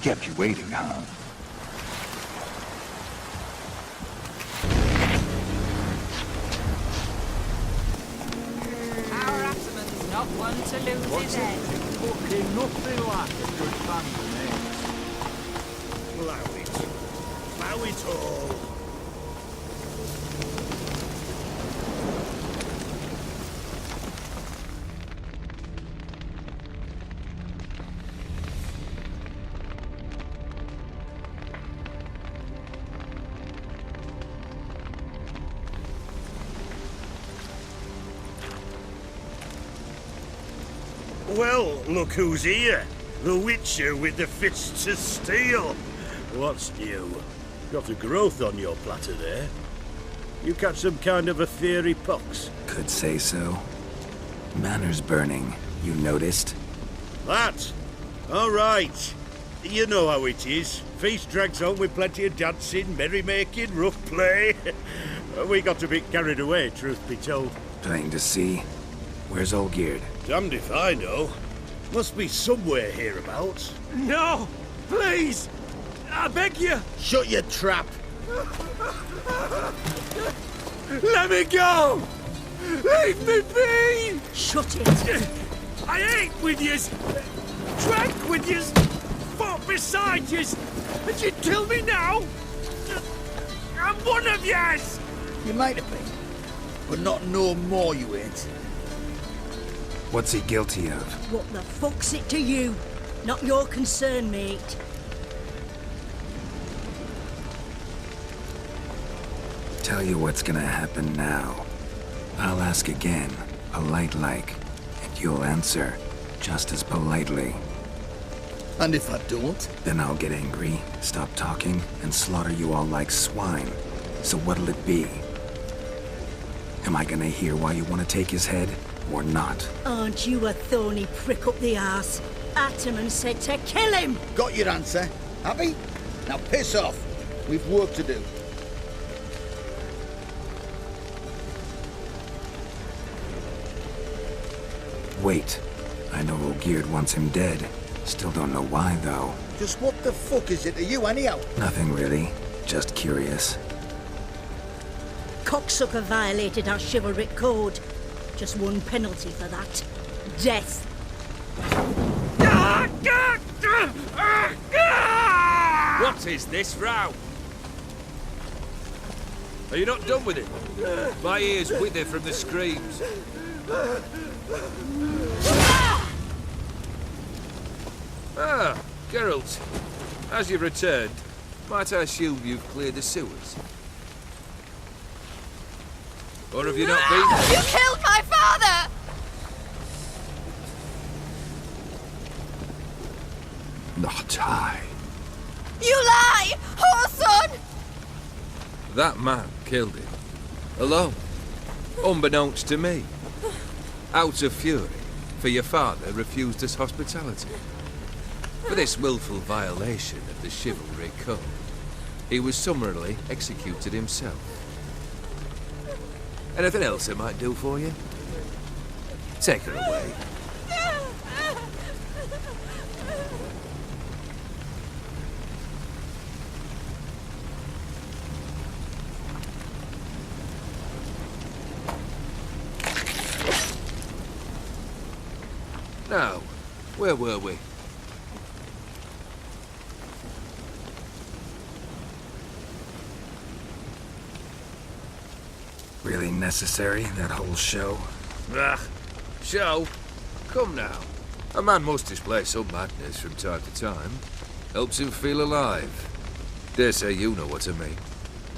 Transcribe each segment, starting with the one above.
Kept you waiting, huh? Our Ataman's not one to lose his head. Fucking nothing like a good band of mates. Plough it. Plough it all. Well, look who's here. The Witcher with the fists of steel. What's new? Got a growth on your platter there. You catch some kind of a fiery pox? Could say so. Manners burning, you noticed? That? All right. You know how it is. Feast drags on with plenty of dancing, merrymaking, rough play. We got a bit carried away, truth be told. Plain to see. Where's Olgierd? Damned if I know. Must be somewhere hereabouts. No! Please! I beg you! Shut your trap! Let me go! Leave me be! Shut it! I ate with yous! Drank with yous! Fought beside yous! And you'd kill me now? I'm one of yous! You might have been, but not no more you ain't. What's he guilty of? What the fuck's it to you? Not your concern, mate. Tell you what's gonna happen now. I'll ask again, polite-like, and you'll answer just as politely. And if I don't? Then I'll get angry, stop talking, and slaughter you all like swine. So what'll it be? Am I gonna hear why you want to take his head, or not? Aren't you a thorny prick up the arse? Ataman said to kill him! Got your answer. Happy? Now piss off. We've work to do. Wait. I know Olgierd wants him dead. Still don't know why, though. Just what the fuck is it to you, anyhow? Nothing really. Just curious. Cocksucker violated our chivalric code. Just one penalty for that. Death. What is this row? Are you not done with it? My ears wither from the screams. Ah, Geralt. As you've returned, might I assume you've cleared the sewers? Or have you not been there? You killed my father! Not I. You lie! Whoreson! That man killed him. Alone. Unbeknownst to me. Out of fury, for your father refused us hospitality. For this willful violation of the chivalry code, he was summarily executed himself. Anything else I might do for you? Take her away. Now, where were we? Really necessary, that whole show? Ah, show? Come now. A man must display some madness from time to time. Helps him feel alive. Dare say you know what I mean.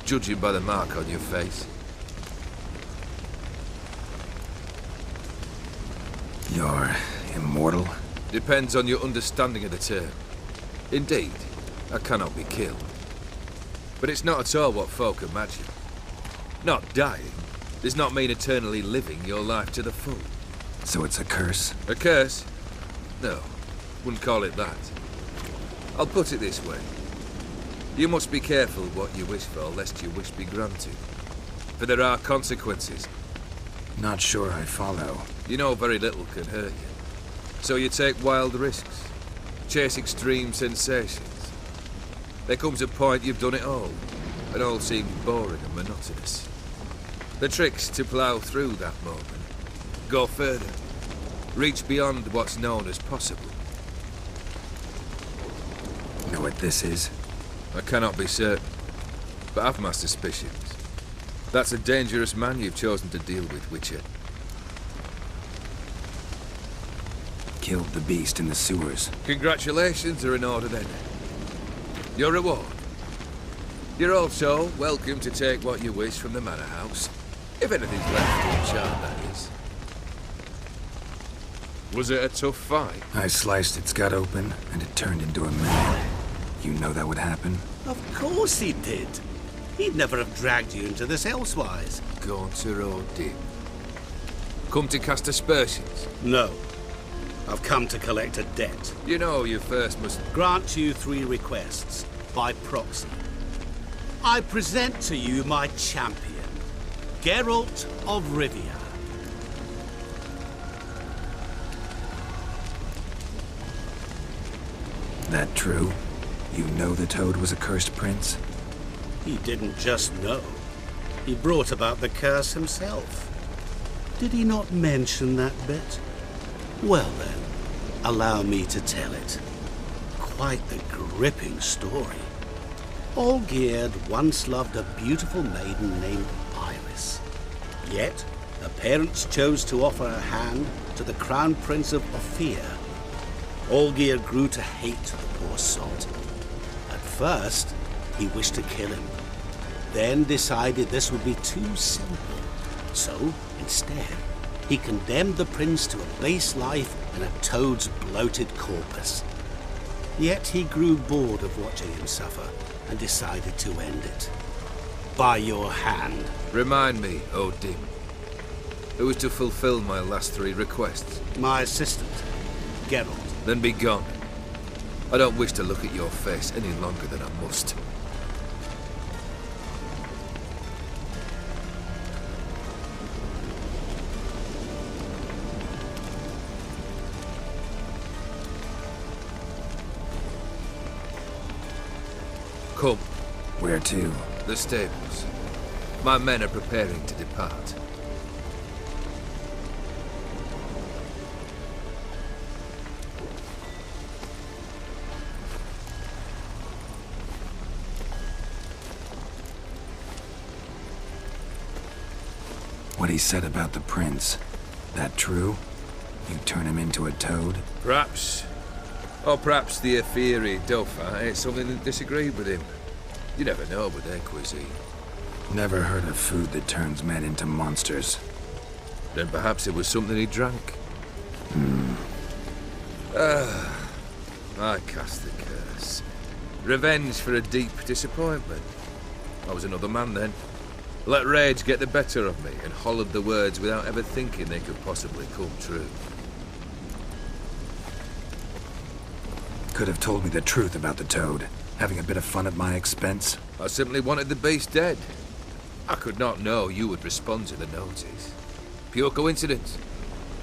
Judging by the mark on your face. You're immortal? Depends on your understanding of the term. Indeed, I cannot be killed. But it's not at all what folk imagine. Not dying does not mean eternally living your life to the full. So it's a curse? A curse? No, wouldn't call it that. I'll put it this way. You must be careful what you wish for, lest your wish be granted. For there are consequences. Not sure I follow. You know very little can hurt you. So you take wild risks. Chase extreme sensations. There comes a point you've done it all, and all seems boring and monotonous. The trick's to plough through that moment. Go further. Reach beyond what's known as possible. You know what this is? I cannot be certain, but I've my suspicions. That's a dangerous man you've chosen to deal with, Witcher. Killed the beast in the sewers. Congratulations are in order then. Your reward. You're also welcome to take what you wish from the manor house. If anything's left in charm, that is. Was it a tough fight? I sliced its gut open, and it turned into a man. You know that would happen? Of course he did. He'd never have dragged you into this elsewise. Gaunter or Dim. Come to cast aspersions. No. I've come to collect a debt. You know you first must... Grant you 3 requests, by proxy. I present to you my champion, Geralt of Rivia. That true? You know the Toad was a cursed prince? He didn't just know. He brought about the curse himself. Did he not mention that bit? Well then, allow me to tell it. Quite the gripping story. Olgierd once loved a beautiful maiden named Iris. Yet, her parents chose to offer her hand to the Crown Prince of Ophir. Olgierd grew to hate the poor sod. At first, he wished to kill him, then decided this would be too simple. So, instead, he condemned the prince to a base life in a toad's bloated corpus. Yet he grew bored of watching him suffer and decided to end it. By your hand. Remind me, O Dim. Who is to fulfill my last 3 requests? My assistant, Geralt. Then be gone. I don't wish to look at your face any longer than I must. Come. Where to? The stables. My men are preparing to depart. What he said about the prince, that true? You turn him into a toad? Perhaps. Or perhaps the Ephiri Dauphin ate something that disagreed with him. You never know with their cuisine. Never heard of food that turns men into monsters. Then perhaps it was something he drank. I cast the curse. Revenge for a deep disappointment. I was another man then. Let rage get the better of me and hollered the words without ever thinking they could possibly come true. Could have told me the truth about the toad, having a bit of fun at my expense. I simply wanted the beast dead. I could not know you would respond to the notice. Pure coincidence.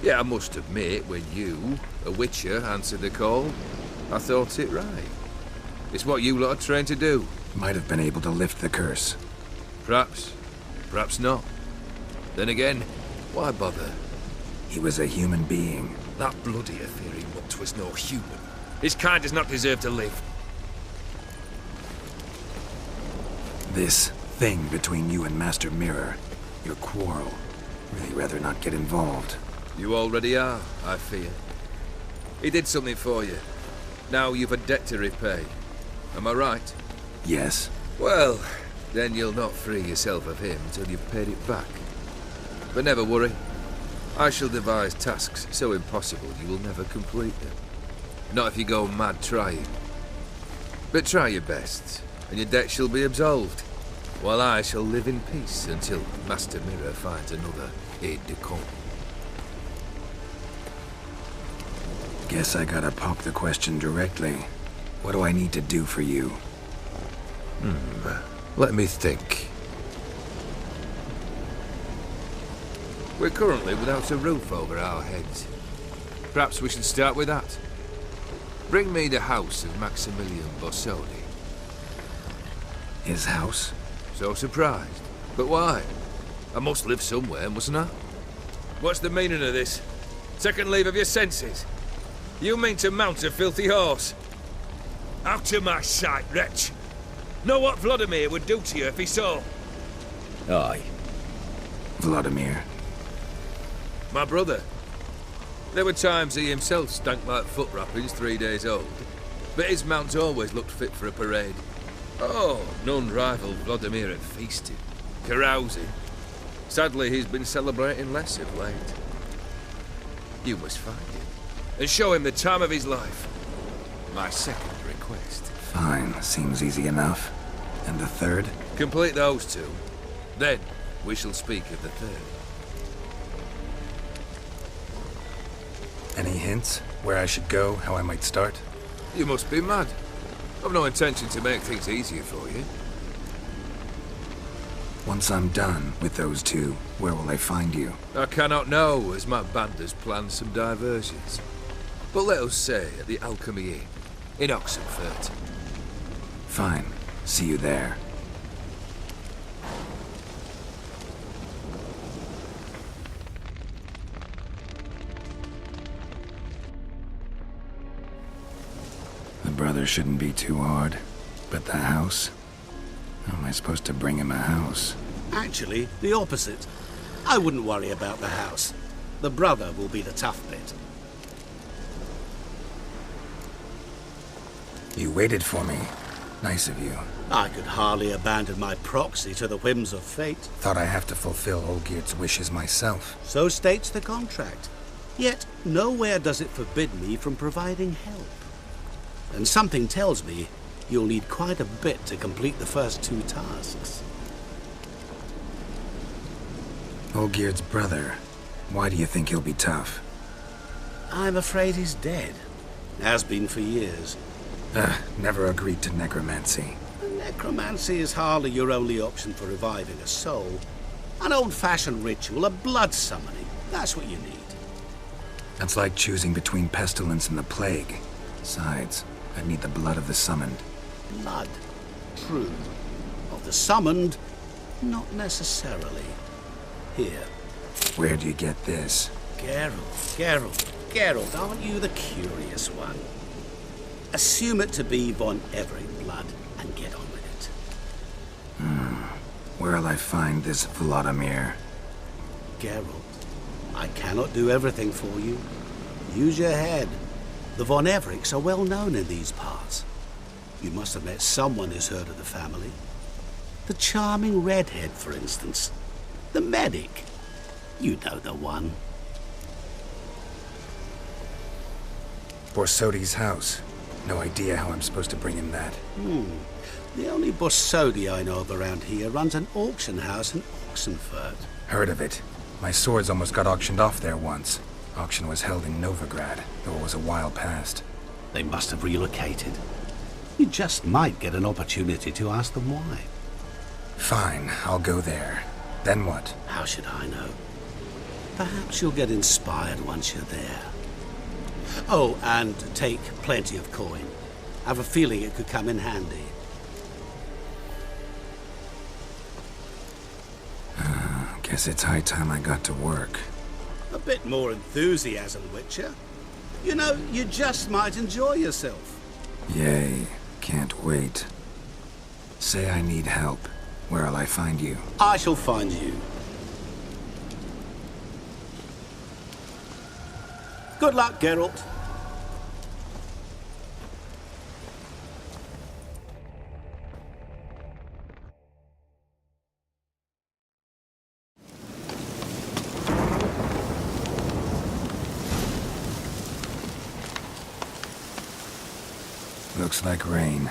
Yeah, I must admit, when you, a witcher, answered the call, I thought it right. It's what you lot are trained to do. Might have been able to lift the curse. Perhaps. Perhaps not. Then again, why bother? He was a human being. That bloody Ephiri mutt was no human. His kind does not deserve to live. This thing between you and Master Mirror, your quarrel, really rather not get involved. You already are, I fear. He did something for you. Now you've a debt to repay. Am I right? Yes. Well, then you'll not free yourself of him until you've paid it back. But never worry. I shall devise tasks so impossible you will never complete them. Not if you go mad trying. But try your best, and your debt shall be absolved, while I shall live in peace until Master Mirror finds another aide-de-camp. Guess I gotta pop the question directly. What do I need to do for you? Let me think. We're currently without a roof over our heads. Perhaps we should start with that. Bring me the house of Maximilian Bossoni. His house? So surprised. But why? I must live somewhere, mustn't I? What's the meaning of this? Second leave of your senses? You mean to mount a filthy horse? Out of my sight, wretch! Know what Vladimir would do to you if he saw? Aye. Vladimir. My brother. There were times he himself stank like foot wrappings 3 days old, but his mount always looked fit for a parade. Oh, none rivaled Vladimir at feasting, carousing. Sadly, he's been celebrating less of late. You must find him, and show him the time of his life. My second request. Fine, seems easy enough. And the third? Complete those two. Then, we shall speak of the third. Any hints? Where I should go, how I might start? You must be mad. I've no intention to make things easier for you. Once I'm done with those two, where will I find you? I cannot know, as my band has planned some diversions. But let us say at the Alchemy Inn, in Oxenfurt. Fine. See you there. The brother shouldn't be too hard. But the house? How am I supposed to bring him a house? Actually, the opposite. I wouldn't worry about the house. The brother will be the tough bit. You waited for me. Nice of you. I could hardly abandon my proxy to the whims of fate. Thought I have to fulfill Olgierd's wishes myself. So states the contract. Yet, nowhere does it forbid me from providing help. And something tells me you'll need quite a bit to complete the first 2 tasks. Olgierd's brother. Why do you think he'll be tough? I'm afraid he's dead. Has been for years. Never agreed to necromancy. Necromancy is hardly your only option for reviving a soul. An old-fashioned ritual, a blood summoning. That's what you need. That's like choosing between pestilence and the plague. Besides, I'd need the blood of the summoned. Blood. True. Of the summoned, not necessarily. Here. Where do you get this? Geralt, aren't you the curious one? Assume it to be von Everec blood and get on with it. Where'll I find this Vladimir? Geralt, I cannot do everything for you. Use your head. The von Everecs are well known in these parts. You must have met someone who's heard of the family. The charming redhead, for instance. The medic. You know the one. Borsodi's house. No idea how I'm supposed to bring him that. The only Borsodi I know of around here runs an auction house in Oxenfurt. Heard of it. My swords almost got auctioned off there once. Auction was held in Novigrad, though it was a while past. They must have relocated. You just might get an opportunity to ask them why. Fine, I'll go there. Then what? How should I know? Perhaps you'll get inspired once you're there. Oh, and take plenty of coin. I have a feeling it could come in handy. Guess it's high time I got to work. A bit more enthusiasm, Witcher. You know, you just might enjoy yourself. Yay, can't wait. Say I need help. Where'll I find you? I shall find you. Good luck, Geralt. Looks like rain.